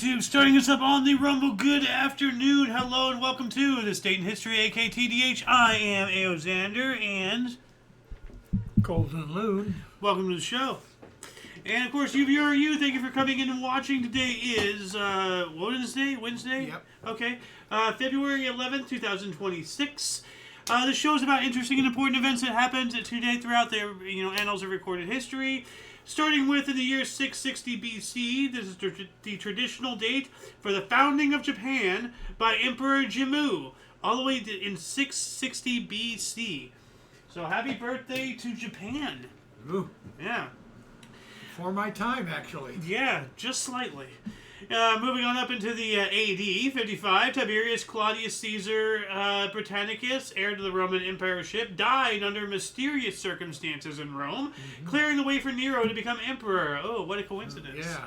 YouTube, starting us up on the Rumble. Good afternoon, hello, and welcome to This Date in History, aka TDH. I am Xander, and Colton Loon. Welcome to the show. And of course, you, thank you for coming in and watching. Today is, Wednesday? Yep. Okay. February 11th, 2026. The show is about interesting and important events that happened today throughout the annals of recorded history. Starting with in the year 660 BC, this is the traditional date for the founding of Japan by Emperor Jimmu, all the way in 660 BC. So happy birthday to Japan. Ooh. Yeah. For my time, actually. Yeah, just slightly. Moving on up into the AD 55, Tiberius Claudius Caesar Britannicus, heir to the Roman emperorship, died under mysterious circumstances in Rome, clearing the way for Nero to become emperor. Oh, what a coincidence. Yeah.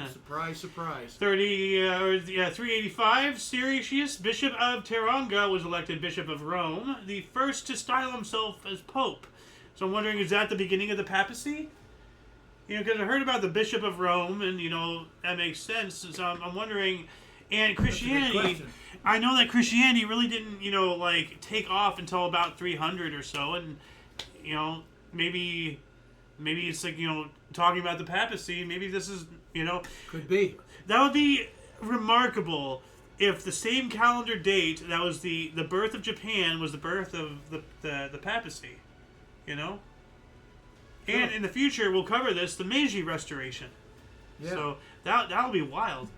Surprise, surprise. 385, Siricius, Bishop of Taronga, was elected Bishop of Rome, the first to style himself as Pope. So I'm wondering, is that the beginning of the papacy? Because I heard about the Bishop of Rome, and, that makes sense. So I'm wondering, and Christianity, I know that Christianity really didn't, take off until about 300 or so, and, maybe it's like, talking about the papacy, maybe this is, Could be. That would be remarkable if the same calendar date that was the birth of Japan was the birth of the papacy, Sure. And in the future, we'll cover this, the Meiji Restoration. Yeah. So that'll be wild.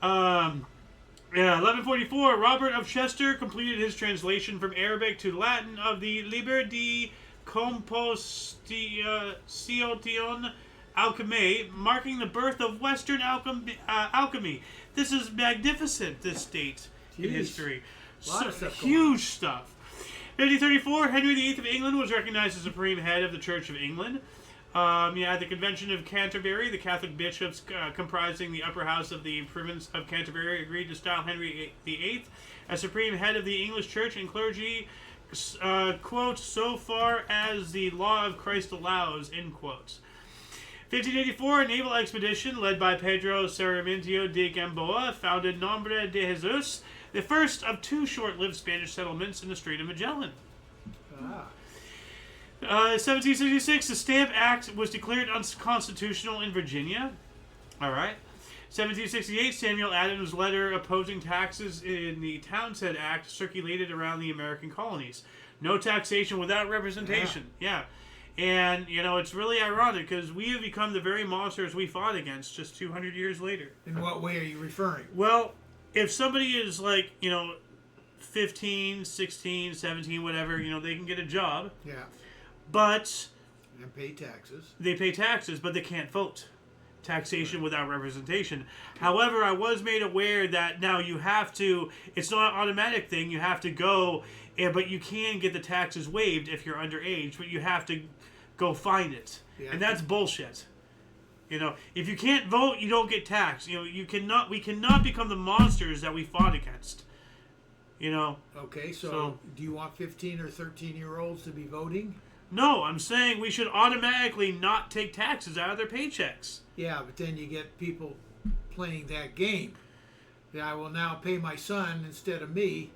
1144, Robert of Chester completed his translation from Arabic to Latin of the Liber de Composition Alchemy, marking the birth of Western alchemy. This is magnificent, this date in history. Huge stuff. 1534, Henry VIII of England was recognized as supreme head of the Church of England. At the Convention of Canterbury, the Catholic bishops comprising the upper house of the province of Canterbury agreed to style Henry VIII as supreme head of the English Church and clergy, quote, so far as the law of Christ allows, end quotes. 1584, a naval expedition led by Pedro Sarmiento de Gamboa founded Nombre de Jesus, the first of two short-lived Spanish settlements in the Strait of Magellan. 1766, the Stamp Act was declared unconstitutional in Virginia. All right. 1768, Samuel Adams' letter opposing taxes in the Townshend Act circulated around the American colonies. No taxation without representation. Yeah. And, it's really ironic because we have become the very monsters we fought against just 200 years later. In what way are you referring? Well, if somebody is 15, 16, 17, whatever, they can get a job. Yeah. But and pay taxes. They pay taxes, but they can't vote. Taxation without representation. However, I was made aware that now you have to, it's not an automatic thing, you have to go, but you can get the taxes waived if you're underage, but you have to go find it. Yeah. And that's bullshit. If you can't vote, you don't get taxed. We cannot become the monsters that we fought against. Okay, so do you want 15 or 13-year-olds to be voting? No, I'm saying we should automatically not take taxes out of their paychecks. Yeah, but then you get people playing that game. I will now pay my son instead of me,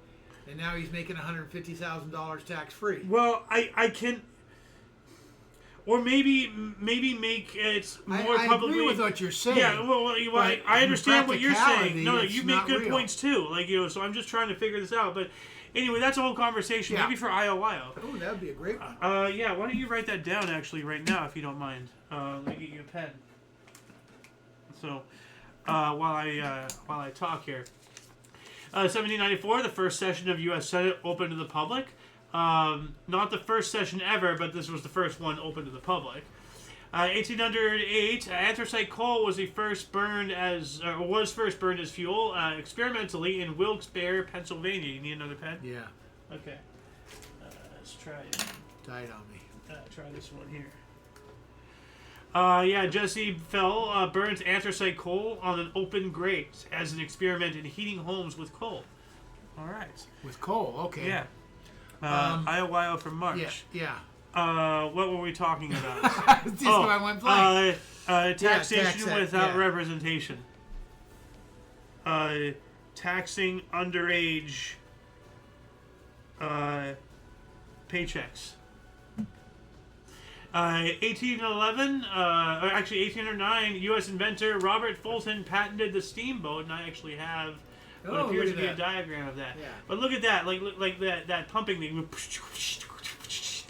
and now he's making $150,000 tax-free. Well, I can... Or maybe make it more publicly. I agree with what you're saying. Yeah, well I understand what you're saying. No, you make good points too. So I'm just trying to figure this out. But anyway, that's a whole conversation. Yeah. Maybe for IOYO. Oh, that would be a great one. Yeah. Why don't you write that down actually right now if you don't mind? Let me get you a pen. So while I talk here, 1794, the first session of U.S. Senate opened to the public. Not the first session ever, but this was the first one open to the public. 1808, anthracite coal was first burned as fuel experimentally in Wilkes-Barre, Pennsylvania. You need another pen? Yeah. Okay. Let's try it. Died on me. Try this one here. Jesse Fell burns anthracite coal on an open grate as an experiment in heating homes with coal. All right. With coal, okay. Yeah. IOYO from March. Yeah. What were we talking about? I went blank. Taxation without representation. taxing underage paychecks. 1811, or actually 1809, U.S. inventor Robert Fulton patented the steamboat, and I actually have what appears to be a diagram of that. Yeah. But look at that, like that pumping thing,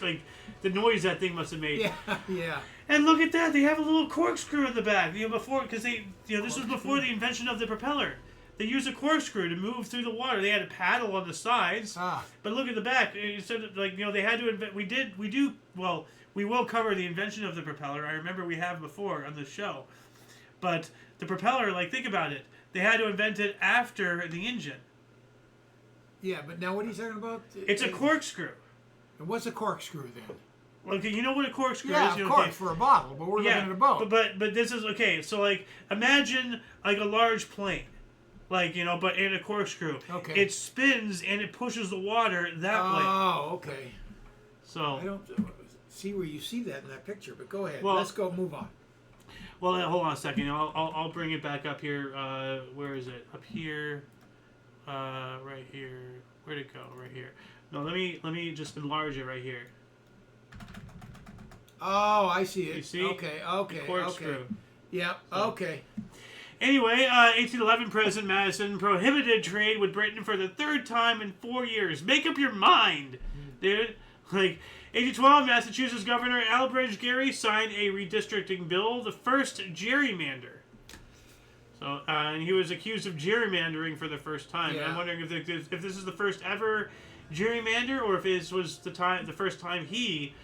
like the noise that thing must have made. Yeah, yeah. And look at that, they have a little corkscrew in the back. Before, because this was before the invention of the propeller. They used a corkscrew to move through the water. They had a paddle on the sides, but look at the back. Instead of, they had to invent. We will cover the invention of the propeller. I remember we have before on the show, but the propeller, think about it. They had to invent it after the engine. Yeah, but now what are you talking about? It's a corkscrew. And what's a corkscrew then? Okay, you know what a corkscrew is? Yeah, of course, for a bottle, but we're looking at a boat. But this is, okay, so imagine a large plane. But in a corkscrew. Okay. It spins and it pushes the water that way. Oh, okay. So I don't see where you see that in that picture, but go ahead. Well, let's go move on. Well, hold on a second. I'll bring it back up here. Where is it? Up here. Right here. Where'd it go? Right here. No, let me just enlarge it right here. Oh, I see it. You see? Okay. Corkscrew. Yeah. Okay. Anyway, 1811, President Madison prohibited trade with Britain for the third time in 4 years. Make up your mind, dude. 1812, Massachusetts Governor Elbridge Gerry signed a redistricting bill, the first gerrymander. So, and he was accused of gerrymandering for the first time. Yeah. I'm wondering if this is the first ever gerrymander, or if this was the first time he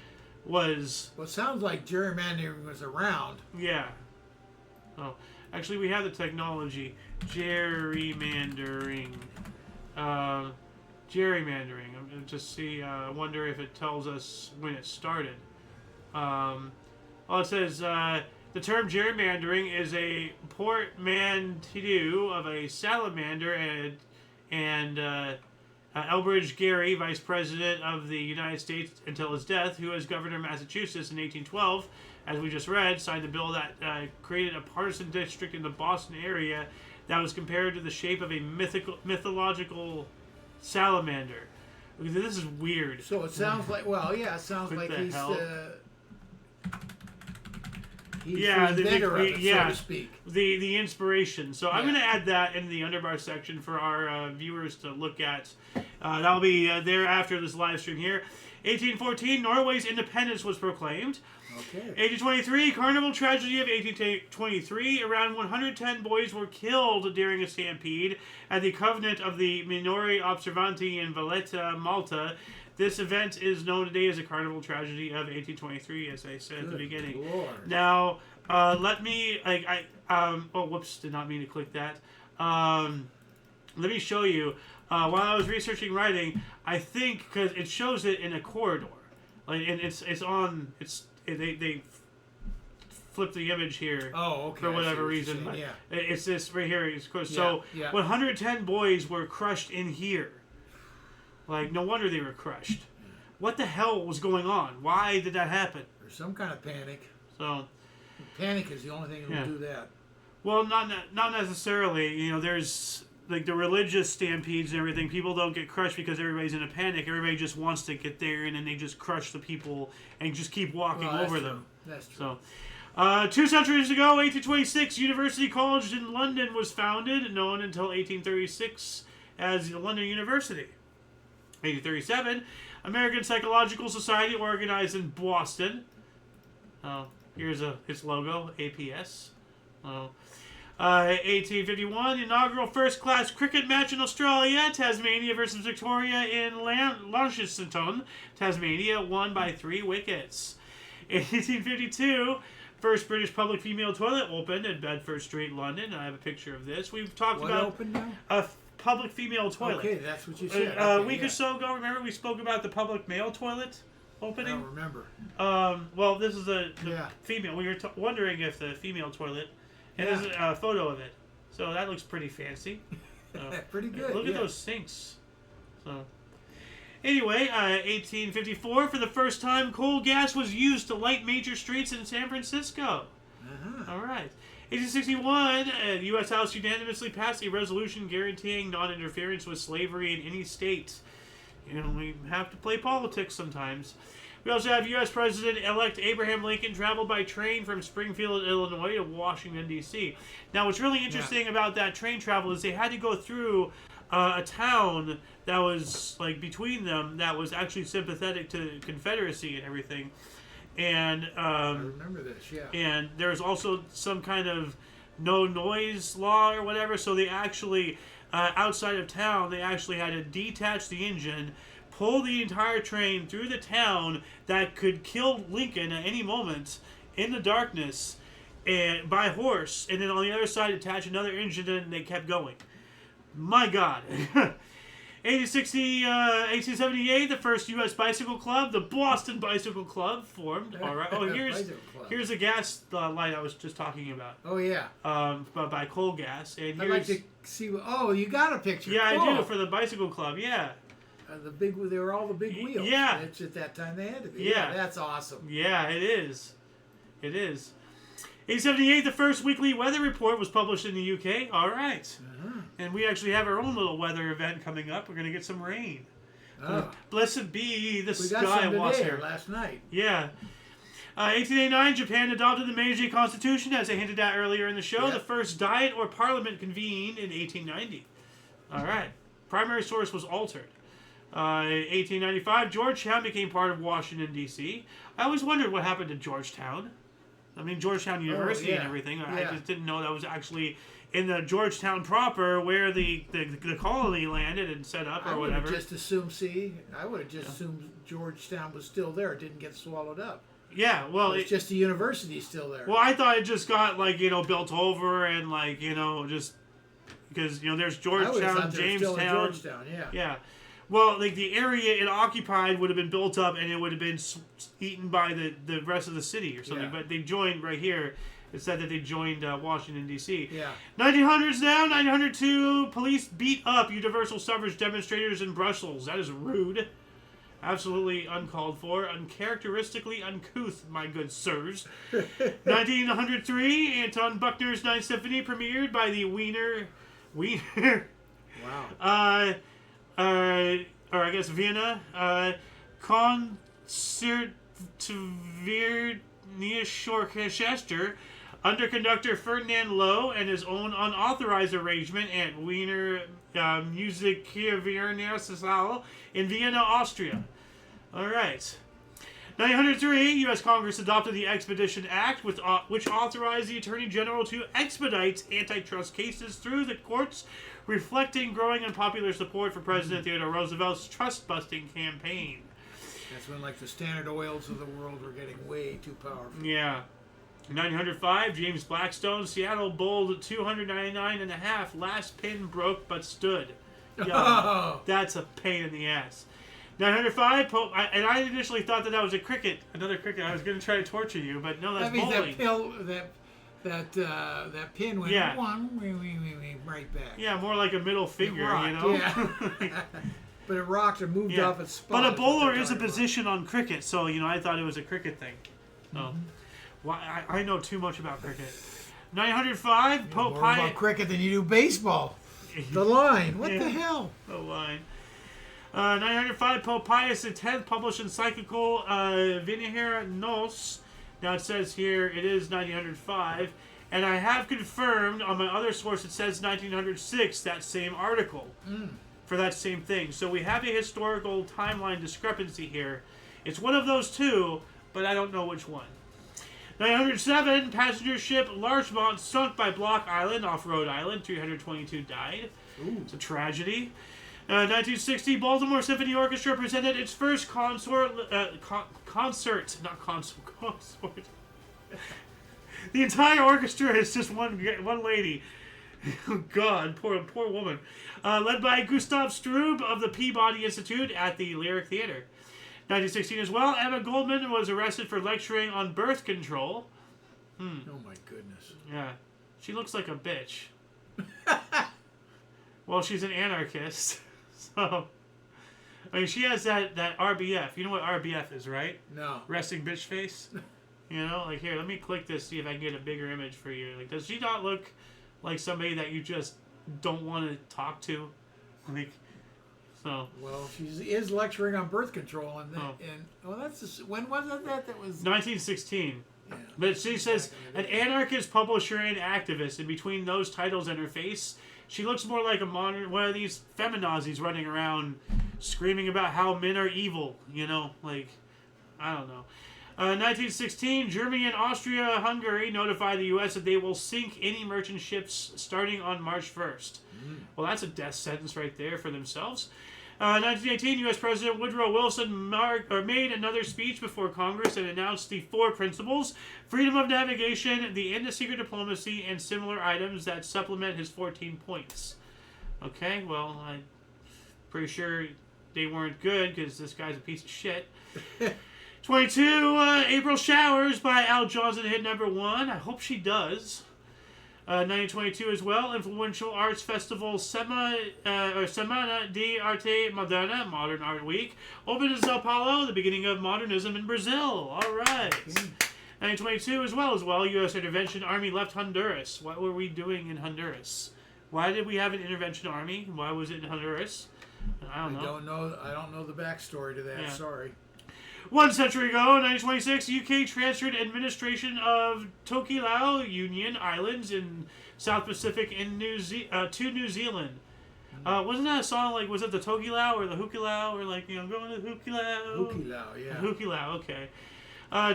was. Well, it sounds like gerrymandering was around. Yeah. Oh, actually, we have the technology. Gerrymandering. Gerrymandering. I'm going to just see. I wonder if it tells us when it started. It says the term gerrymandering is a portmanteau of a salamander and Elbridge Gerry, Vice President of the United States until his death, who as governor of Massachusetts in 1812, as we just read, signed a bill that created a partisan district in the Boston area that was compared to the shape of a mythological salamander. This is weird. So it sounds like, it sounds like he's the inventor of it, so to speak. The inspiration. So I'm going to add that in the underbar section for our viewers to look at. That'll be there after this live stream here. 1814, Norway's independence was proclaimed. Okay. 1823, Carnival tragedy of 1823. Around 110 boys were killed during a stampede at the convent of the Minori Observanti in Valletta, Malta. This event is known today as the Carnival tragedy of 1823, as I said at the beginning. Lord. Now, let me, whoops, did not mean to click that. Let me show you. While I was researching writing, I think, because it shows it in a corridor. And they flip the image here for whatever reason. But it's this right here. So 110 boys were crushed in here. No wonder they were crushed. What the hell was going on? Why did that happen? There's some kind of panic. So panic is the only thing that will do that. Well, not necessarily. There's the religious stampedes and everything. People don't get crushed because everybody's in a panic. Everybody just wants to get there, and then they just crush the people and just keep walking over them. That's true. So, 2 centuries ago, 1826, University College in London was founded, known until 1836 as the London University. 1837, American Psychological Society organized in Boston. Here's its logo, APS. 1851, inaugural first-class cricket match in Australia, Tasmania versus Victoria in Launceston, Tasmania, won by 3 wickets. 1852, first British public female toilet opened in Bedford Street, London. I have a picture of this. We've talked about opened now? A public female toilet. Okay, that's what you said. A week or so ago, remember we spoke about the public male toilet opening? I don't remember. Well, this is the female. We were wondering if the female toilet. And there's a photo of it. So that looks pretty fancy. Pretty good. Look at those sinks. So, anyway, 1854, for the first time, coal gas was used to light major streets in San Francisco. All right. 1861, the U.S. House unanimously passed a resolution guaranteeing non-interference with slavery in any state. You know, we have to play politics sometimes. We also have U.S. President-elect Abraham Lincoln traveled by train from Springfield, Illinois to Washington, D.C. Now, what's really interesting about that train travel is they had to go through a town that was, like, between them that was actually sympathetic to the Confederacy and everything. And I remember this, and there's also some kind of no noise law or whatever, so they actually, outside of town, they actually had to detach the engine, pull the entire train through the town that could kill Lincoln at any moment in the darkness and by horse, and then on the other side attach another engine and they kept going. My God. 1878, the first U.S. bicycle club, the Boston Bicycle Club, formed. All right. Oh, here's a gas light I was just talking about. Oh, yeah. By coal gas. And I'd like to see. Oh, you got a picture. Yeah, cool. I do, for the bicycle club. Yeah. They were all the big wheels. Yeah. It's at that time they had to be. Yeah. That's awesome. Yeah, it is. It is. 1878, the first weekly weather report was published in the UK. All right. And we actually have our own little weather event coming up. We're going to get some rain. Oh. Blessed be the we sky. got some today, here. Last night. Yeah. 1889, Japan adopted the Meiji Constitution, as I hinted at earlier in the show. Yep. The first Diet or Parliament convened in 1890. All right. Primary source was altered. 1895, Georgetown became part of Washington, D.C. I always wondered what happened to Georgetown. I mean, Georgetown University and everything. I just didn't know that was actually in the Georgetown proper where the colony landed and set up or whatever. I would have just assumed Georgetown was still there. It didn't get swallowed up. Yeah, well... It's just the university still there. Well, I thought it just got, like, built over and, like, just... Because, there's Georgetown, Jamestown... Georgetown, yeah. Yeah. Well, like, the area it occupied would have been built up and it would have been eaten by the rest of the city or something. Yeah. But they joined right here. It said that they joined Washington, D.C. Yeah. 1900s now, 1902, police beat up universal suffrage demonstrators in Brussels. That is rude. Absolutely uncalled for. Uncharacteristically uncouth, my good sirs. 1903, Anton Buchner's Ninth Symphony premiered by the Wiener... Wow. Or I guess Vienna, Concertgebirgenischorchester, under conductor Ferdinand Loh and his own unauthorized arrangement at Wiener Musikvereinigung in Vienna, Austria. All right. 1903, U.S. Congress adopted the Expedition Act, which authorized the Attorney General to expedite antitrust cases through the courts, reflecting growing unpopular support for President Theodore Roosevelt's trust-busting campaign. That's when, like, the Standard Oils of the world were getting way too powerful. Yeah. 1905, James Blackstone, Seattle bowled 299.5. Last pin broke but stood. Yeah, that's a pain in the ass. 905, and I initially thought that was another cricket. I was going to try to torture you, but no, that's bowling. That pin went right back. Yeah, more like a middle finger, Yeah. But it rocked and moved off its spot. But a bowler is a position on cricket, so, I thought it was a cricket thing. Oh. Well, I know too much about cricket. 905, Pope Pius... More Pius... about cricket than you do baseball. The line. What the hell? The line. 905, Pope Pius X published encyclical Venere Nos. Now it says here it is 1905, and I have confirmed on my other source it says 1906, that same article, for that same thing. So we have a historical timeline discrepancy here. It's one of those two, but I don't know which one. 907, passenger ship Larchmont sunk by Block Island off Rhode Island. 322 died. Ooh. It's a tragedy. 1960, Baltimore Symphony Orchestra presented its first concert. The entire orchestra is just one lady. Oh, God, poor woman. Led by Gustav Strube of the Peabody Institute at the Lyric Theater. 1916 as well, Emma Goldman was arrested for lecturing on birth control. Oh, my goodness. Yeah. She looks like a bitch. Well, she's an anarchist. So, I mean, she has that RBF. You know what RBF is, right? No. Resting bitch face? You know, like, here, let me click this, see if I can get a bigger image for you. Like, does she not look like somebody that you just don't want to talk to? Like, so. Well, she is lecturing on birth control, and that's just, when was that? That was 1916. Yeah. But she says, an anarchist publisher and activist, and between those titles and her face, she looks more like a modern, one of these feminazis running around screaming about how men are evil, you know, like, I don't know. 1916, Germany and Austria-Hungary notify the U.S. that they will sink any merchant ships starting on March 1st. Well, that's a death sentence right there for themselves. 1918, U.S. President Woodrow Wilson made another speech before Congress and announced the 4 principles: freedom of navigation, the end of secret diplomacy, and similar items that supplement his 14 points. Okay, well, I'm pretty sure they weren't good because this guy's a piece of shit. 22, April Showers by Al Johnson hit #1. I hope she does. 1922 as well, influential arts festival Semana de Arte Moderna, Modern Art Week, opened in Sao Paulo, the beginning of modernism in Brazil. All right. 1922 as well, U.S. intervention army left Honduras. What were we doing in Honduras? Why did we have an intervention army? Why was it in Honduras? I don't know. I don't know the backstory to that. Yeah. Sorry. 1 century ago, 1926, UK transferred administration of Tokelau Union Islands in South Pacific in to New Zealand. Wasn't that a song, like, was it the Tokelau or the Hukilau, or like, you know, going to Hukilau? Hukilau, yeah. Hukilau, okay.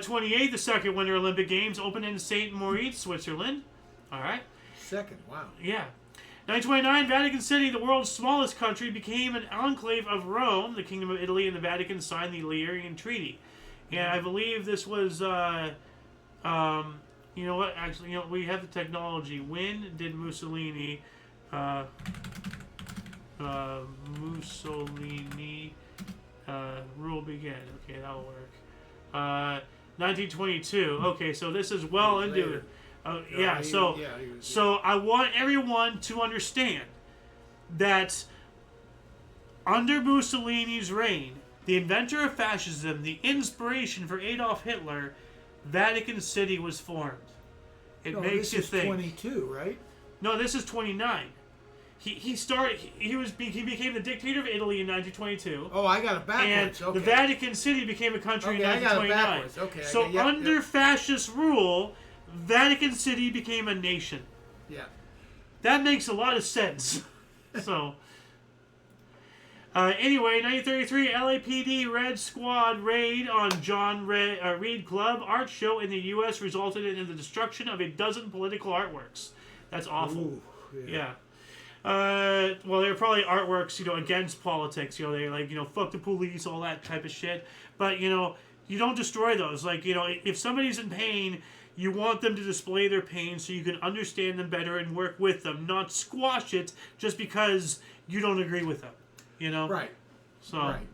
28, the second Winter Olympic Games opened in St. Moritz, Switzerland. All right. Second, wow. Yeah. 1929, Vatican City, the world's smallest country, became an enclave of Rome. The Kingdom of Italy and the Vatican signed the Lyrian Treaty. And I believe this was, you know what, actually, you know, we have the technology. When did Mussolini rule begin? Okay, that'll work. 1922. Okay, so this is well into it. So I want everyone to understand that under Mussolini's reign, the inventor of fascism, the inspiration for Adolf Hitler, Vatican City was formed. It makes you think. 22, right? No, this is 29. He became the dictator of Italy in 1922. Oh, I got it backwards. And the Vatican City became a country in 1929. I got it backwards. Okay. So under fascist rule, Vatican City became a nation. Yeah. That makes a lot of sense. So, anyway, 1933, LAPD Red Squad raid on John Reed Club art show in the U.S. resulted in the destruction of a dozen political artworks. That's awful. Ooh, yeah. Well, they were probably artworks, you know, against politics. You know, they're like, you know, fuck the police, all that type of shit. But, you know, you don't destroy those. Like, you know, if somebody's in pain, you want them to display their pain so you can understand them better and work with them, not squash it just because you don't agree with them. You know? Right. So, right.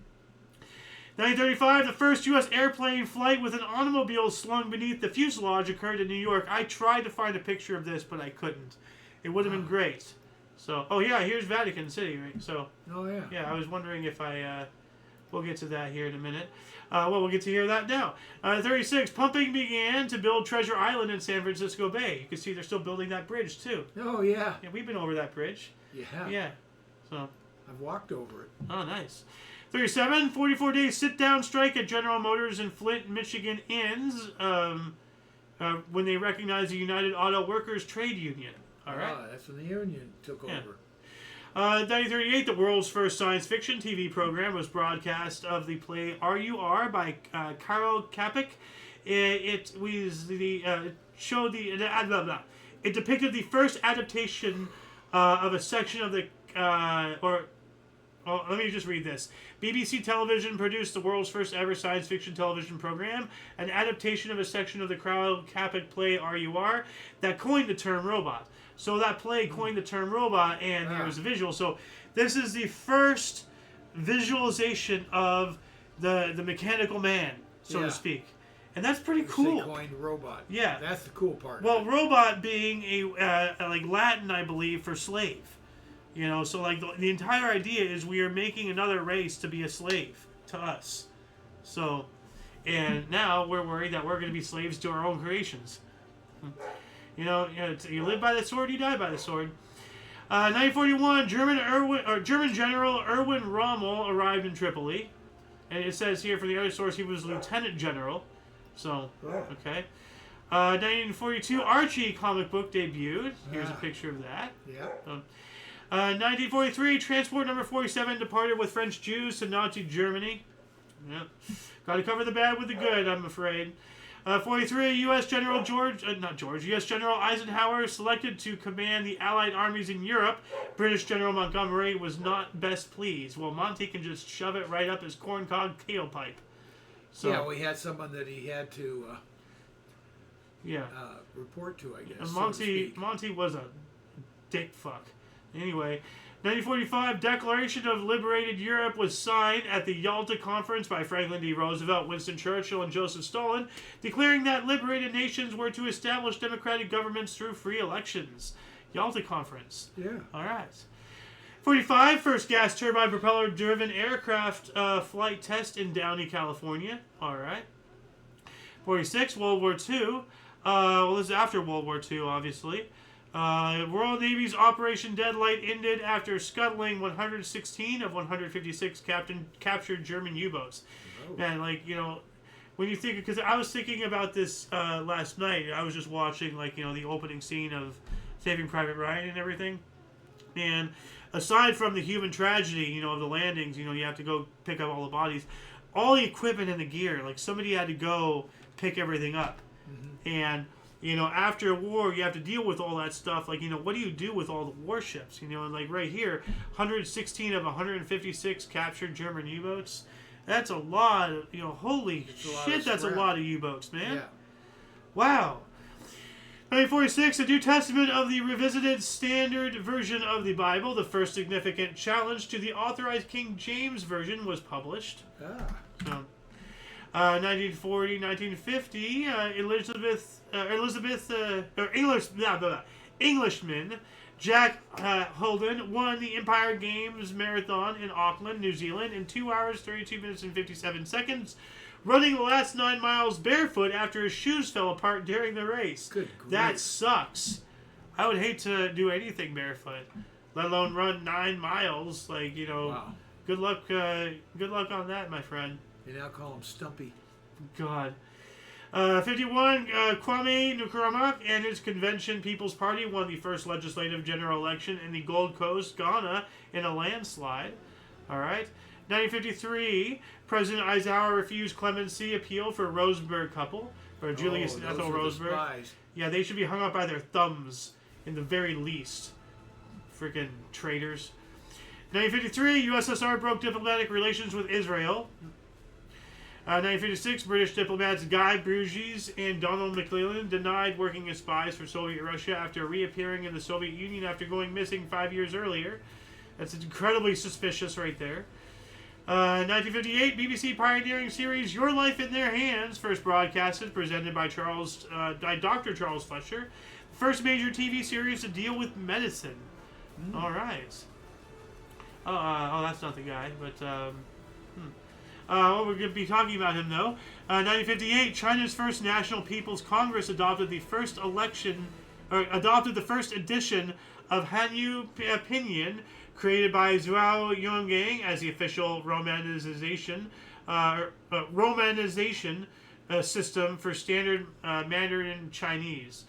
1935, the first U.S. airplane flight with an automobile slung beneath the fuselage occurred in New York. I tried to find a picture of this, but I couldn't. It would have been great. So, oh yeah, here's Vatican City, right? So, oh yeah. Yeah, I was wondering if we'll get to that here in a minute. Well, we'll get to hear that now. 36, pumping began to build Treasure Island in San Francisco Bay. You can see they're still building that bridge, too. Oh, yeah. Yeah, we've been over that bridge. Yeah. Yeah. So. I've walked over it. Oh, nice. 37, 44-day sit-down strike at General Motors in Flint, Michigan ends when they recognize the United Auto Workers Trade Union. All right. That's when the union took over. 1938, the world's first science fiction TV program was broadcast of the play RUR by Karel Capek. It depicted the first adaptation of a section of the let me just read this. BBC Television produced the world's first ever science fiction television program, an adaptation of a section of the Karel Capek play RUR that coined the term robot. So that play coined the term robot, and there was a visual. So this is the first visualization of the mechanical man, so to speak. And that's pretty cool. They coined robot. Yeah. That's the cool part. Well, robot being a like Latin, I believe, for slave. You know, so like the entire idea is we are making another race to be a slave to us. So And now we're worried that we're going to be slaves to our own creations. You know, you live by the sword, you die by the sword. 1941, German General Erwin Rommel arrived in Tripoli. And it says here from the other source he was Lieutenant General. So, okay. 1942, Archie comic book debuted. Here's a picture of that. Yeah. 1943, transport number 47 departed with French Jews to Nazi Germany. Yeah. Got to cover the bad with the good, I'm afraid. 43, U.S. General U.S. General Eisenhower selected to command the Allied armies in Europe. British General Montgomery was not best pleased. Well, Monty can just shove it right up his corncob tailpipe. So, yeah, we had someone that he had to report to, I guess. Monty was a dick fuck. Anyway, 1945, Declaration of Liberated Europe was signed at the Yalta Conference by Franklin D. Roosevelt, Winston Churchill, and Joseph Stalin, declaring that liberated nations were to establish democratic governments through free elections. Yalta Conference. Yeah. All right. 45, first gas turbine propeller-driven aircraft flight test in Downey, California. All right. 46, World War II. Well, this is after World War II, obviously. Royal Navy's Operation Deadlight ended after scuttling 116 of 156 captured German U-boats. Oh. And, like, you know, when you think... Because I was thinking about this last night. I was just watching, like, you know, the opening scene of Saving Private Ryan and everything. And aside from the human tragedy, you know, of the landings, you know, you have to go pick up all the bodies. All the equipment and the gear, like, somebody had to go pick everything up. Mm-hmm. And... You know, after a war, you have to deal with all that stuff. Like, you know, what do you do with all the warships? You know, and like right here, 116 of 156 captured German U-boats. That's a lot of, you know, holy shit, that's a lot of U-boats, man. Yeah. Wow. 1946, the New Testament of the Revisited Standard Version of the Bible, the first significant challenge to the Authorized King James Version, was published. So, 1940, 1950, Englishman Jack Holden won the Empire Games Marathon in Auckland, New Zealand in 2 hours, 32 minutes, and 57 seconds, running the last 9 miles barefoot after his shoes fell apart during the race. Good grief. That sucks. I would hate to do anything barefoot, let alone run 9 miles. Like, you know, wow. Good luck on that, my friend. They now call him Stumpy. God. 51, Kwame Nkrumah and his Convention People's Party won the first legislative general election in the Gold Coast, Ghana, in a landslide. All right. 1953, President Eisenhower refused clemency appeal for Rosenberg couple, for Julius and Ethel Rosenberg. Yeah, they should be hung up by their thumbs, in the very least. Freaking traitors. 1953, USSR broke diplomatic relations with Israel. 1956, British diplomats Guy Bruges and Donald McClellan denied working as spies for Soviet Russia after reappearing in the Soviet Union after going missing 5 years earlier. That's incredibly suspicious right there. 1958, BBC pioneering series Your Life in Their Hands, first broadcasted, presented by Dr. Charles Fletcher. First major TV series to deal with medicine. All right. Oh, that's not the guy, but... we're going to be talking about him, though. 1958, China's first National People's Congress adopted the first edition of Hanyu Pinyin, created by Zhuo Yongyang as the official romanization system for standard Mandarin Chinese.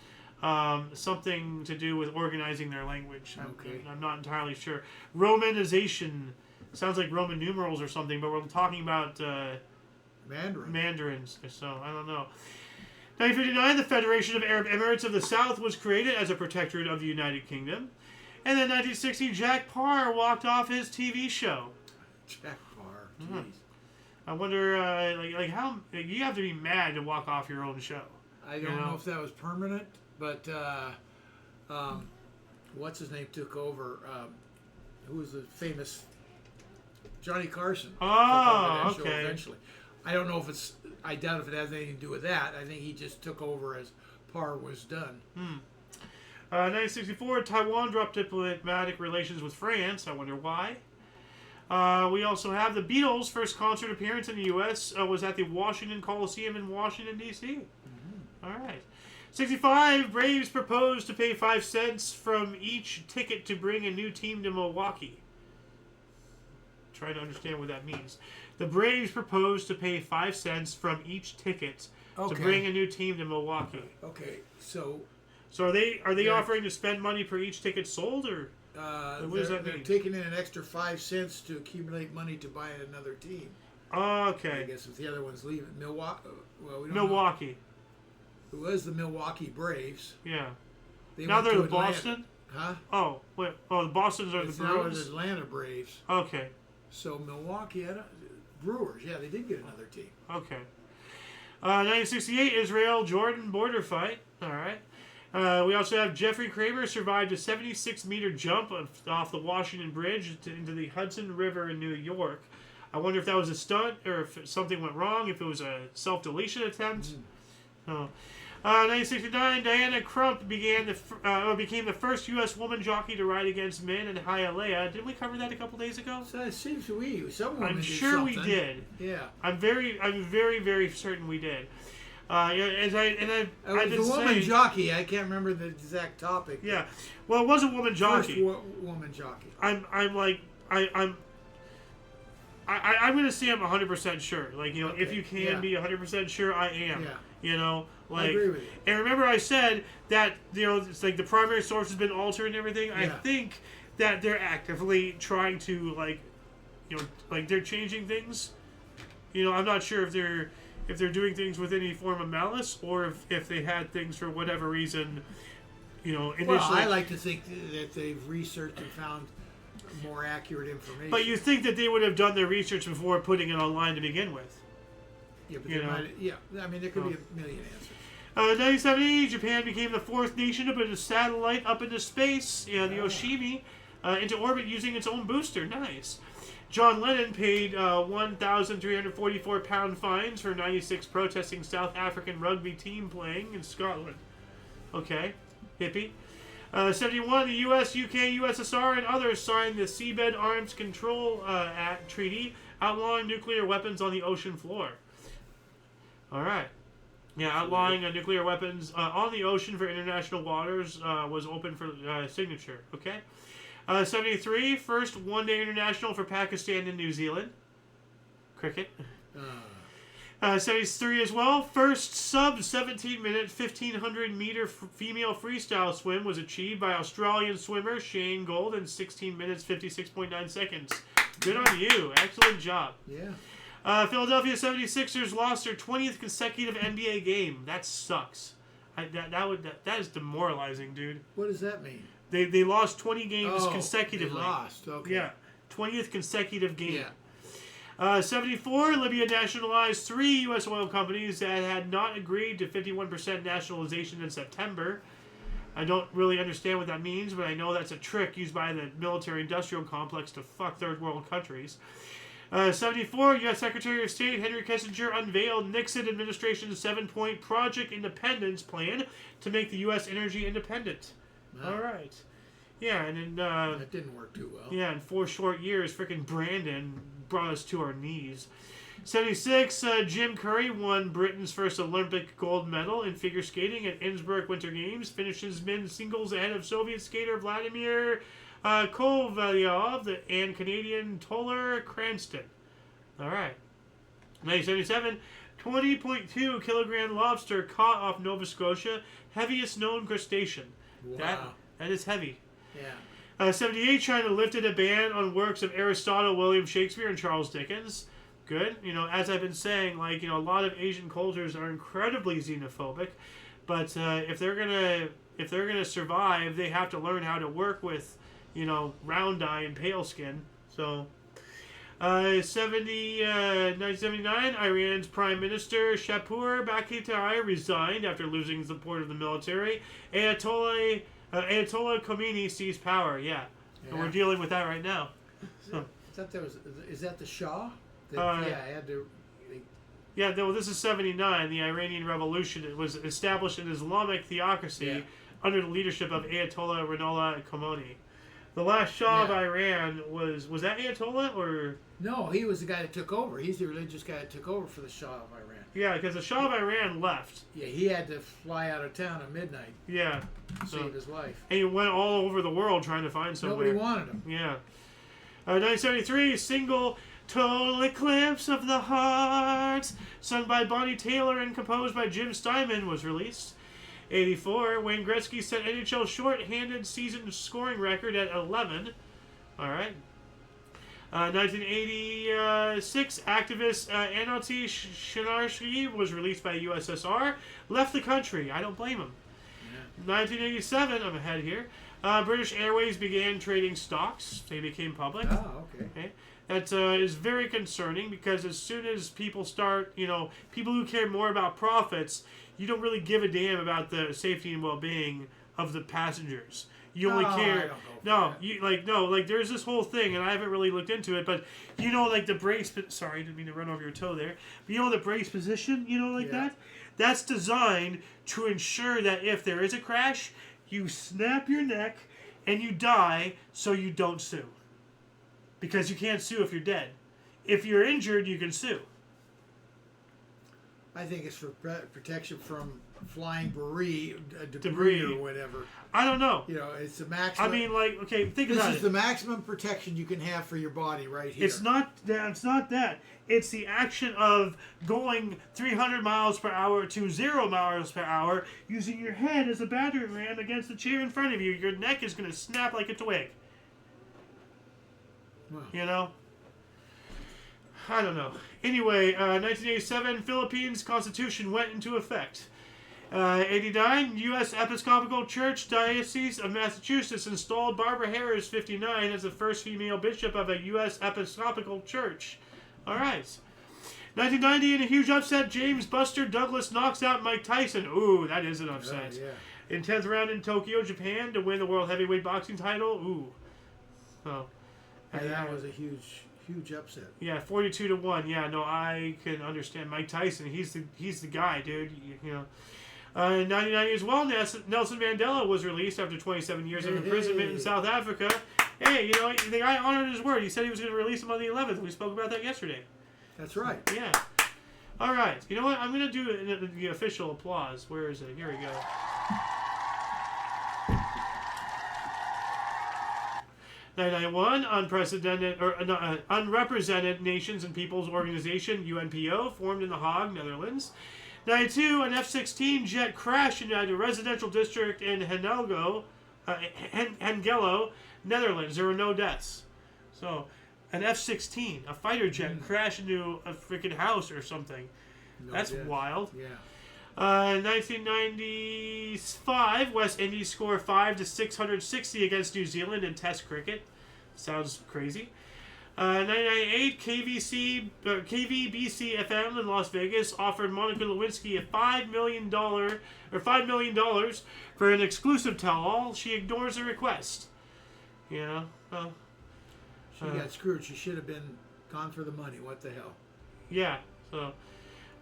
Something to do with organizing their language. Okay. I'm not entirely sure. Romanization sounds like Roman numerals or something, but we're talking about Mandarins, so I don't know. 1959, the Federation of Arab Emirates of the South was created as a protectorate of the United Kingdom. And then 1960, Jack Parr walked off his TV show. Jack Parr, jeez. Mm-hmm. I wonder, like how you have to be mad to walk off your own show. I don't know if that was permanent, but what's his name took over? Who was the famous Johnny Carson? Oh, okay. Eventually, I don't know if it's. I doubt if it has anything to do with that. I think he just took over as Parr was done. 1964, Taiwan dropped diplomatic relations with France. I wonder why. We also have the Beatles' first concert appearance in the U.S. Was at the Washington Coliseum in Washington, D.C. Mm-hmm. All right. 65, Braves proposed to pay 5 cents from each ticket to bring a new team to Milwaukee. Trying to understand what that means. The Braves proposed to pay 5 cents from each ticket to bring a new team to Milwaukee. Okay, so are they offering to spend money per each ticket sold, or what does that mean? They're taking in an extra 5 cents to accumulate money to buy another team. Okay. I guess if the other one's leaving, Milwaukee. Well, we don't Milwaukee. Know. It was the Milwaukee Braves. Yeah. They now they're the Atlanta. Boston. Huh? Oh wait. Oh, the Boston's are it's the now Brewers. the Atlanta Braves. Okay. So Milwaukee, Brewers. Yeah, they did get another team. Okay. 1968 Israel-Jordan border fight. All right. We also have Jeffrey Kramer survived a 76-meter jump off the Washington Bridge into the Hudson River in New York. I wonder if that was a stunt or if something went wrong, if it was a self-deletion attempt. 1969, Diana Crump became the first U.S. woman jockey to ride against men in Hialeah. Didn't we cover that a couple days ago? So it seems some woman I'm did sure something. we did. Yeah. I'm very, very certain we did. The woman jockey. I can't remember the exact topic. Yeah. Well, it was a woman jockey. First woman jockey. I'm going to say I'm 100% sure. Like, if you can be 100% sure, I am. Yeah. Like, I agree with you. And remember I said that, it's like the primary source has been altered and everything. Yeah. I think that they're actively trying to, they're changing things. I'm not sure if they're doing things with any form of malice or if they had things for whatever reason, initially. Well, I like to think that they've researched and found more accurate information. But you think that they would have done their research before putting it online to begin with? Yeah, but I mean, there could be a million answers. 1970, Japan became the 4th nation to put a satellite up into space, the Yoshimi, into orbit using its own booster. Nice. John Lennon paid 1,344 pound fines for 96 protesting South African rugby team playing in Scotland. Okay, hippie. 71, the U.S., UK, USSR, and others signed the Seabed Arms Control Act Treaty, outlawing nuclear weapons on the ocean floor. All right. Yeah, outlawing nuclear weapons on the ocean for international waters was open for signature. Okay. 73, first one-day international for Pakistan and New Zealand. Cricket. 73 as well. First sub-17-minute, 1,500-meter female freestyle swim was achieved by Australian swimmer Shane Gould in 16 minutes, 56.9 seconds. Good on you. Excellent job. Yeah. Philadelphia 76ers lost their 20th consecutive NBA game. That sucks. That is demoralizing, dude. What does that mean? They lost 20 games consecutively. They lost. Okay. Yeah. 20th consecutive game. Yeah. 74, Libya nationalized 3 U.S. oil companies that had not agreed to 51% nationalization in September. I don't really understand what that means, but I know that's a trick used by the military-industrial complex to fuck third world countries. 74, U.S. Secretary of State Henry Kissinger unveiled Nixon administration's 7-point Project Independence plan to make the U.S. energy independent. All right. Yeah, and then... that didn't work too well. Yeah, in 4 short years, frickin' Brandon brought us to our knees. 76, Jim Curry won Britain's first Olympic gold medal in figure skating at Innsbruck Winter Games, finishes men's singles ahead of Soviet skater Vladimir Kovalyov and Canadian Toller Cranston. All right. 1977, 20.2 kilogram lobster caught off Nova Scotia, heaviest known crustacean. Wow. That is heavy. Yeah. 78, China lifted a ban on works of Aristotle, William Shakespeare, and Charles Dickens. Good. As I've been saying, a lot of Asian cultures are incredibly xenophobic, but if they're gonna survive, they have to learn how to work with, round eye and pale skin. So, 1979, Iran's Prime Minister Shapur Bakhtiyar resigned after losing the support of the military. Ayatollah Khomeini seized power. Yeah. And we're dealing with that right now. Is that the Shah? I had to. Yeah, this is 79. The Iranian Revolution. It was established an Islamic theocracy under the leadership of Ayatollah Ruhollah Khomeini. The last Shah of Yeah. Iran was that Ayatollah or? No, he was the guy that took over. He's the religious guy that took over for the Shah of Iran. Yeah, because the Shah of Iran left. Yeah, he had to fly out of town at midnight Yeah. to save his life. And he went all over the world trying to find somewhere. Nobody wanted him. Yeah. 1973, single Total Eclipse of the Heart, sung by Bonnie Taylor and composed by Jim Steinman, was released. 84, Wayne Gretzky set NHL short-handed season scoring record at 11. All right. 1986, activist Anatoly Shinarski was released by USSR, left the country. I don't blame him. Yeah. 1987, I'm ahead here. British Airways began trading stocks. They became public. Oh, okay. That is very concerning because as soon as people start, people who care more about profits, you don't really give a damn about the safety and well-being of the passengers. You only care. There's this whole thing, and I haven't really looked into it, but the brace. Sorry, I didn't mean to run over your toe there. But the brace position, that. That's designed to ensure that if there is a crash, you snap your neck and you die, so you don't sue. Because you can't sue if you're dead. If you're injured, you can sue. I think it's for protection from flying debris or whatever. I don't know. It's the maximum. I mean, think about it. This is the maximum protection you can have for your body right here. It's not that. It's the action of going 300 miles per hour to 0 miles per hour using your head as a battering ram against the chair in front of you. Your neck is going to snap like a twig. Wow. I don't know. Anyway, 1987, Philippines Constitution went into effect. 89, U.S. Episcopal Church Diocese of Massachusetts installed Barbara Harris, 59, as the first female bishop of a U.S. Episcopal Church. All right. 1990, in a huge upset, James Buster Douglas knocks out Mike Tyson. Ooh, that is an upset. Yeah. In 10th round in Tokyo, Japan, to win the World Heavyweight Boxing title. Ooh. Oh. And that was a huge upset. Yeah, 42-1. Yeah, no, I can understand Mike Tyson. He's the guy, dude. In 1990 as well, Nelson Mandela was released after 27 years of imprisonment in South Africa. Hey, the guy honored his word. He said he was going to release him on the 11th. We spoke about that yesterday. That's right. Yeah. All right. You know what? I'm going to do the official applause. Where is it? Here we go. Unrepresented Nations and Peoples Organization, UNPO, formed in The Hague, Netherlands. 92, an F-16 jet crashed in a residential district in Hengelo, Netherlands. There were no deaths. So, an F-16, a fighter jet, crashed into a freaking house or something. That's wild. Yeah. 1995, West Indies score 5-660 against New Zealand in Test cricket. Sounds crazy. 1998, KVBC FM in Las Vegas offered Monica Lewinsky $5 million for an exclusive tell-all. She ignores the request. She got screwed. She should have been gone for the money. What the hell? Yeah. So,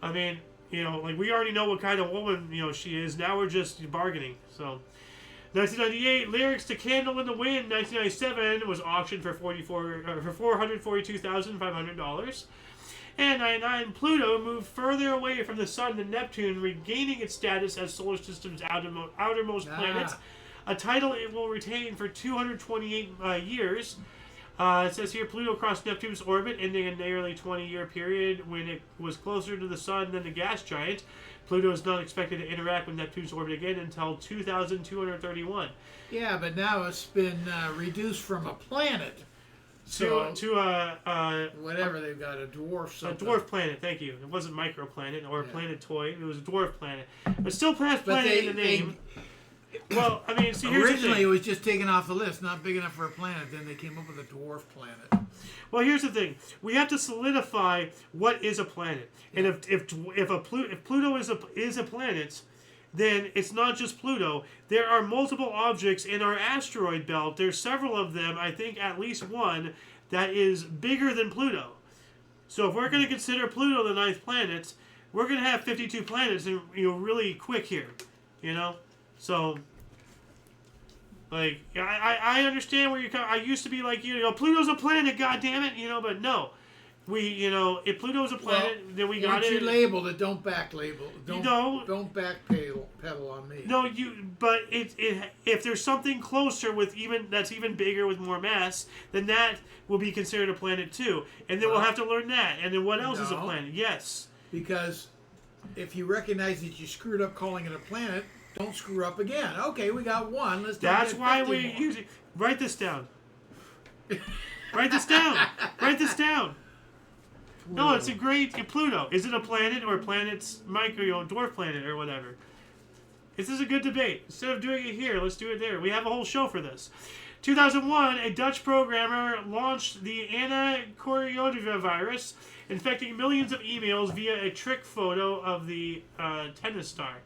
I mean, we already know what kind of woman, she is. Now we're just bargaining. So, 1998, lyrics to Candle in the Wind, 1997, was auctioned for $442,500. And 99, Pluto moved further away from the Sun than Neptune, regaining its status as solar system's outermost planet, a title it will retain for 228 years. It says here, Pluto crossed Neptune's orbit, ending a nearly 20-year period when it was closer to the Sun than the gas giant. Pluto is not expected to interact with Neptune's orbit again until 2231. Yeah, but now it's been reduced from a planet to whatever they've got, a dwarf something. A dwarf planet, thank you. It wasn't microplanet or a planet toy. It was a dwarf planet. But still planet in the name. Well, I mean, see, here's originally it was just taken off the list, not big enough for a planet. Then they came up with a dwarf planet. Well, here's the thing: we have to solidify what is a planet, and if Pluto is a planet, then it's not just Pluto. There are multiple objects in our asteroid belt. There's several of them. I think at least one that is bigger than Pluto. So if we're going to consider Pluto the 9th planet, we're going to have 52 planets, and really quick here, So Like, I understand where you're coming. I used to be like, Pluto's a planet, goddammit, but no. If Pluto's a planet, then we got it. Once you labeled it, don't back label. Don't back pedal on me. No, but if there's something closer that's even bigger with more mass, then that will be considered a planet too. And then we'll have to learn that. And then what else is a planet? Yes. Because if you recognize that you screwed up calling it a planet, don't screw up again. Okay, we got one. That's why we use it. Write this down. Write this down. Write this down. No, it's a great Pluto. Is it a planet or planet's dwarf planet or whatever? This is a good debate. Instead of doing it here, let's do it there. We have a whole show for this. 2001, a Dutch programmer launched the virus, infecting millions of emails via a trick photo of the tennis star.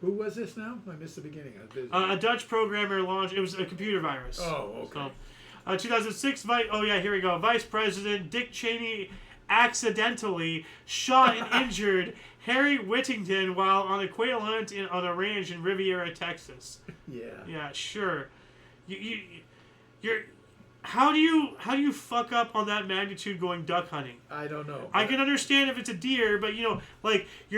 Who was this now? I missed the beginning. A Dutch programmer launched. It was a computer virus. Oh, okay. So, 2006. Here we go. Vice President Dick Cheney accidentally shot and injured Harry Whittington while on a quail hunt on a ranch in Riviera, Texas. Yeah. Yeah, sure. You're. How do you fuck up on that magnitude going duck hunting? I don't know. I can understand if it's a deer, but you're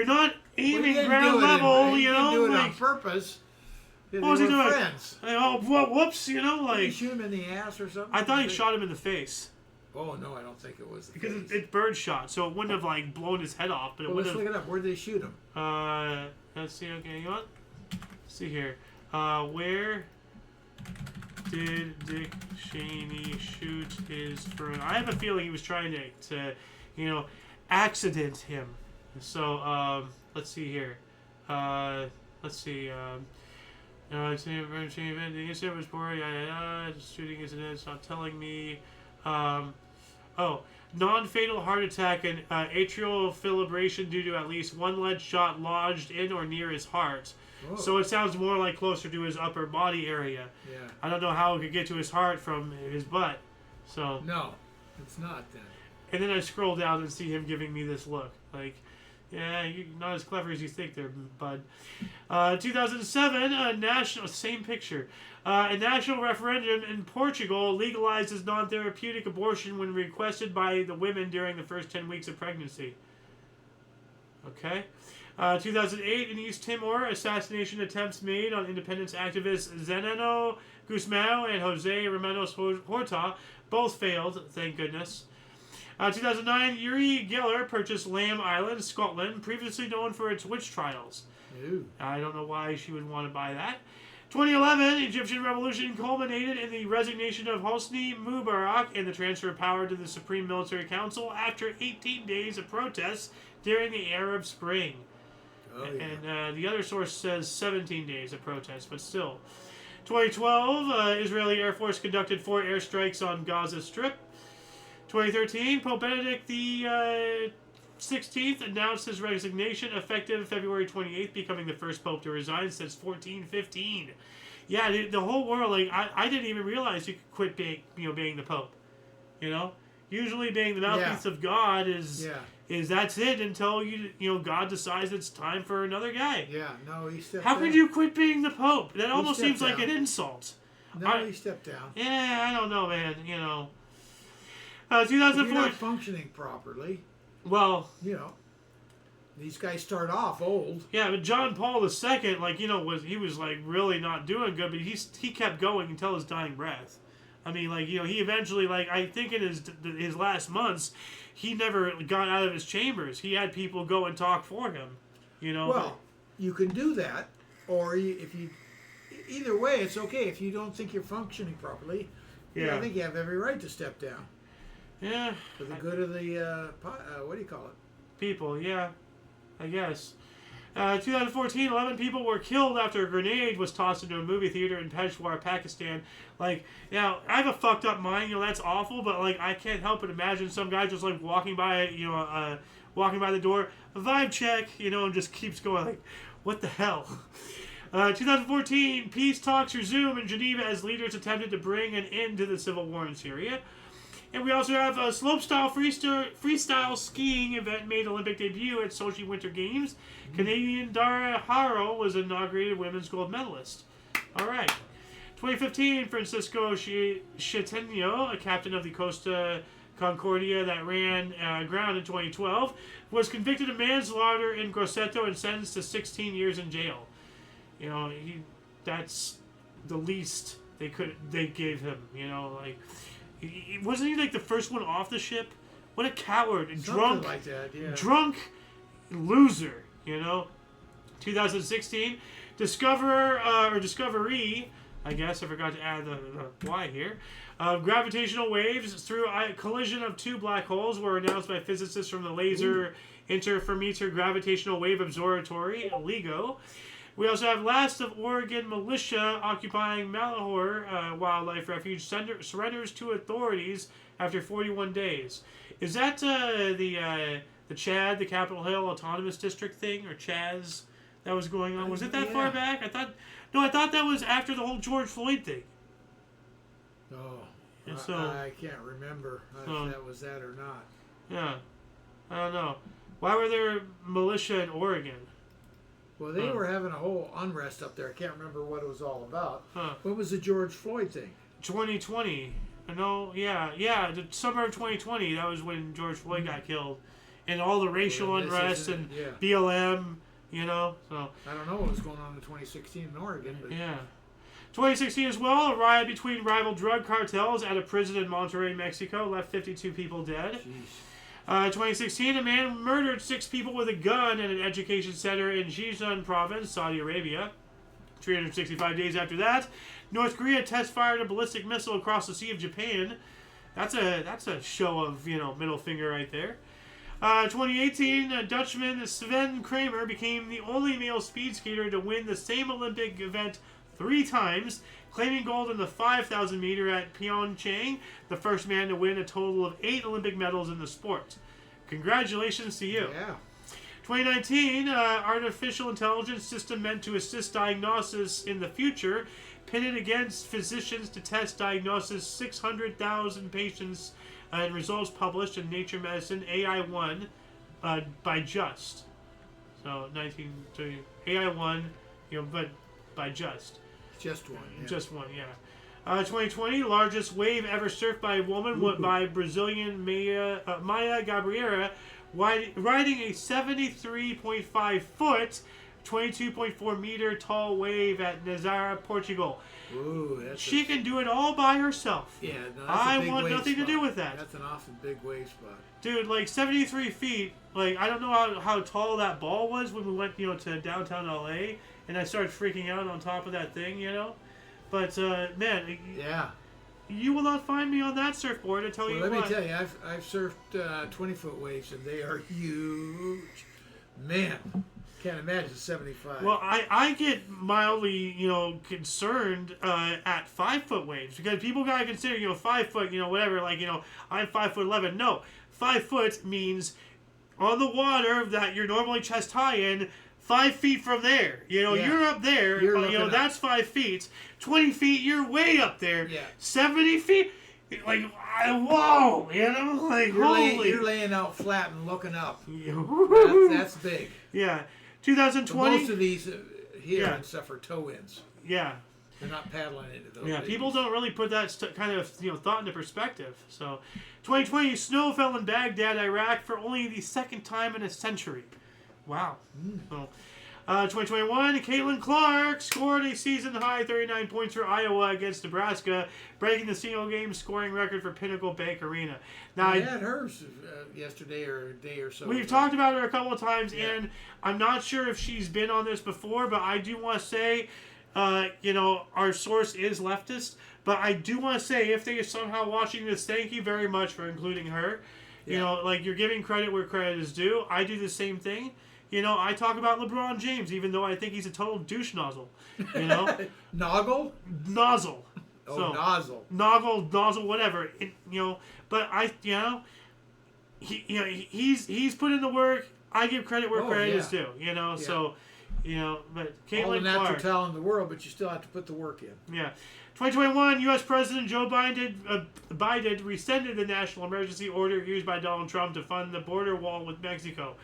not aiming ground level. He didn't do it on purpose. What was he doing? Friends. Whoops! Did he shoot him in the ass or something? I thought he shot him in the face. Oh no, I don't think it was. Because it's bird shot, so it wouldn't have blown his head off. But it would let's have. Look it up. Where did they shoot him? Let's see. Okay, you know what? Let's see here. Where did Dick Cheney shoot his friend? I have a feeling he was trying to accident him. So let's see here. Let's see. The incident was poor. Shooting incident. It's not telling me. Non-fatal heart attack and atrial fibrillation due to at least one lead shot lodged in or near his heart. Whoa. So it sounds more like closer to his upper body area. Yeah. I don't know how it could get to his heart from his butt. So. No, it's not then. And then I scroll down and see him giving me this look. Yeah, you're not as clever as you think there, bud. 2007, same picture. A national referendum in Portugal legalizes non-therapeutic abortion when requested by the women during the first 10 weeks of pregnancy. Okay. 2008, in East Timor, assassination attempts made on independence activists Zenano Guzmão and Jose Ramos Horta. Both failed, thank goodness. 2009, Uri Geller purchased Lamb Island, Scotland, previously known for its witch trials. Ew. I don't know why she would want to buy that. 2011, Egyptian revolution culminated in the resignation of Hosni Mubarak and the transfer of power to the Supreme Military Council after 18 days of protests during the Arab Spring. Oh, yeah. And the other source says 17 days of protests, but still. 2012, Israeli Air Force conducted 4 airstrikes on Gaza Strip. 2013, Pope Benedict the 16th announced his resignation effective February 28th, becoming the first pope to resign since 1415. Yeah, the whole world, I didn't even realize you could quit being the pope. Usually being the mouthpiece of God is that's it until God decides it's time for another guy. Yeah, no, he stepped How down. could you quit being the pope? That almost seems like an insult. No, he stepped down. Yeah, I don't know, man. 2004. If you're not functioning properly. Well, these guys start off old. Yeah, but John Paul II, he was really not doing good, but he kept going until his dying breath. I mean, he eventually, I think in his last months, he never got out of his chambers. He had people go and talk for him. Well, you can do that, or either way, it's okay if you don't think you're functioning properly. Yeah, I think you have every right to step down. Yeah. For the good of the, what do you call it? People, yeah. I guess. 2014, 11 people were killed after a grenade was tossed into a movie theater in Peshawar, Pakistan. I have a fucked up mind, that's awful, but, I can't help but imagine some guy just, walking by, walking by the door, a vibe check, and just keeps going, what the hell? 2014, peace talks resume in Geneva as leaders attempted to bring an end to the civil war in Syria. And we also have a slopestyle freestyle skiing event made Olympic debut at Sochi Winter Games. Canadian Dara Haro was inaugurated women's gold medalist. All right. 2015, Francisco Chitenio, a captain of the Costa Concordia that ran aground in 2012, was convicted of manslaughter in Grosseto and sentenced to 16 years in jail. You know, that's the least they gave him. You know, like wasn't he like the first one off the ship? What a coward, Something like that, yeah. Drunk loser. You know, 2016, discovery. I guess I forgot to add the Y here. Gravitational waves through a collision of two black holes were announced by physicists from the Laser Interferometer Gravitational Wave Observatory, LIGO. We also have last of Oregon militia occupying Malheur Wildlife Refuge surrenders to authorities after 41 days. Is that the Chad, the Capitol Hill Autonomous District thing, or Chaz that was going on? Was it that far back? I thought that was after the whole George Floyd thing. Oh, so, I can't remember if that was that or not. Yeah, I don't know. Why were there militia in Oregon? Well, they were having a whole unrest up there. I can't remember what it was all about. Huh. What was the George Floyd thing? 2020. The summer of 2020. That was when George Floyd got killed, and all the racial unrest and BLM. You know, so I don't know what was going on in 2016 in Oregon, but 2016 as well. A riot between rival drug cartels at a prison in Monterrey, Mexico, left 52 people dead. 2016, a man murdered 6 people with a gun at an education center in Jizan province, Saudi Arabia. 365 days after that, North Korea test fired a ballistic missile across the Sea of Japan. That's a show of middle finger right there. 2018, Dutchman Sven Kramer became the only male speed skater to win the same Olympic event 3 times, claiming gold in the 5,000 meter at Pyeongchang, the first man to win a total of 8 Olympic medals in the sport. Congratulations to you. Yeah. 2019, artificial intelligence system meant to assist diagnosis in the future, pitted against physicians to test diagnosis 600,000 patients, and results published in Nature Medicine AI1 by Just. So AI1, but by Just. Just one. Yeah. Just one, yeah. 2020, largest wave ever surfed by a woman by Brazilian Maya Gabriela, riding a 73.5 foot, 22.4 meter tall wave at Nazaré, Portugal. Ooh, she can do it all by herself. Yeah, no, I want nothing to do with that. That's an awful big wave spot. Dude, like 73 feet. Like, I don't know how tall that ball was when we went, to downtown LA, and I started freaking out on top of that thing, But man, yeah, you will not find me on that surfboard. I tell you what. Let me tell you, I've surfed 20-foot waves, and they are huge. Man, can't imagine 75. Well, I get mildly, concerned at 5-foot waves, because people gotta consider, 5 foot, whatever. Like, I'm 5'11". No, 5 foot means on the water that you're normally chest high in. 5 feet from there, you're up there. That's 5 feet. 20 feet, you're way up there. Yeah. 70 feet, like whoa, like holy. You're laying out flat and looking up. That's big. Yeah. 2020. Most of these here and stuff are toe-ins. Yeah. They're not paddling into those. Yeah, people don't really put that kind of thought into perspective. So, 2020, snow fell in Baghdad, Iraq, for only the second time in a century. Wow. So, 2021, Caitlin Clark scored a season-high 39 points for Iowa against Nebraska, breaking the single-game scoring record for Pinnacle Bank Arena. Now, I had hers yesterday or a day or so. We've talked about her a couple of times, and I'm not sure if she's been on this before, but I do want to say, our source is leftist, but I do want to say, if they are somehow watching this, thank you very much for including her. Yeah. You're giving credit where credit is due. I do the same thing. I talk about LeBron James, even though I think he's a total douche nozzle. Noggle? Nozzle. Oh, nozzle. Nozzle, whatever. But he's put in the work. I give credit where credit is due. So, but Caitlin all the natural Clark, talent in the world, but you still have to put the work in. Yeah. 2021, U.S. President Joe Biden rescinded the national emergency order used by Donald Trump to fund the border wall with Mexico.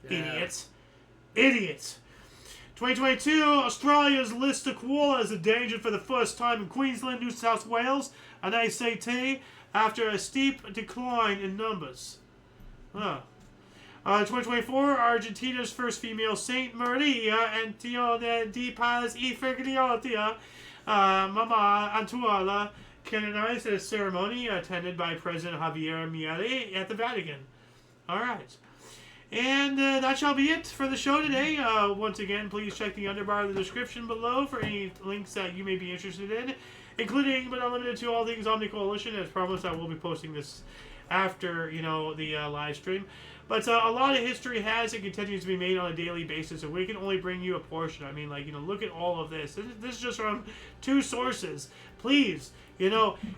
Yeah. Idiots. 2022, Australia's list of koalas endangered for the first time in Queensland, New South Wales, and ACT after a steep decline in numbers. 2024, Argentina's first female saint, Maria Antonia de Paz y Figueroa, Mama Antuola, canonized at a ceremony attended by President Javier Milei at the Vatican. All right. And that shall be it for the show today. Once again, please check the underbar of the description below for any links that you may be interested in, including but not limited to all things Omni Coalition. As promised, I will be posting this after, the live stream. But a lot of history has and continues to be made on a daily basis, and we can only bring you a portion. I mean, look at all of this. This is just from 2 sources. Please, it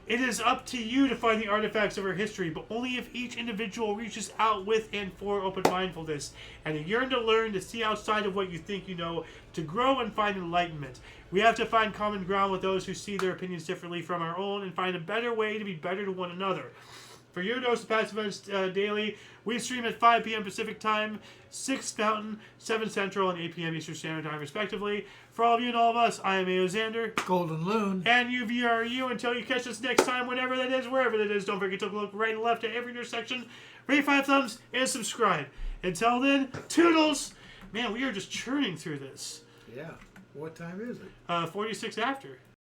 is up to you to find the artifacts of our history, but only if each individual reaches out with and for open mindfulness, and a yearn to learn, to see outside of what you think you know, to grow and find enlightenment. We have to find common ground with those who see their opinions differently from our own, and find a better way to be better to one another. For your dose of past events daily, we stream at 5 p.m. Pacific Time, 6 Mountain, 7 Central, and 8 p.m. Eastern Standard Time, respectively. For all of you and all of us, I am IOYO Xander. Golden Loon. And yesteryear. Until you catch us next time, whenever that is, wherever that is, don't forget to look right and left at every intersection, rate 5 thumbs, and subscribe. Until then, toodles! Man, we are just churning through this. Yeah. What time is it? 46 after.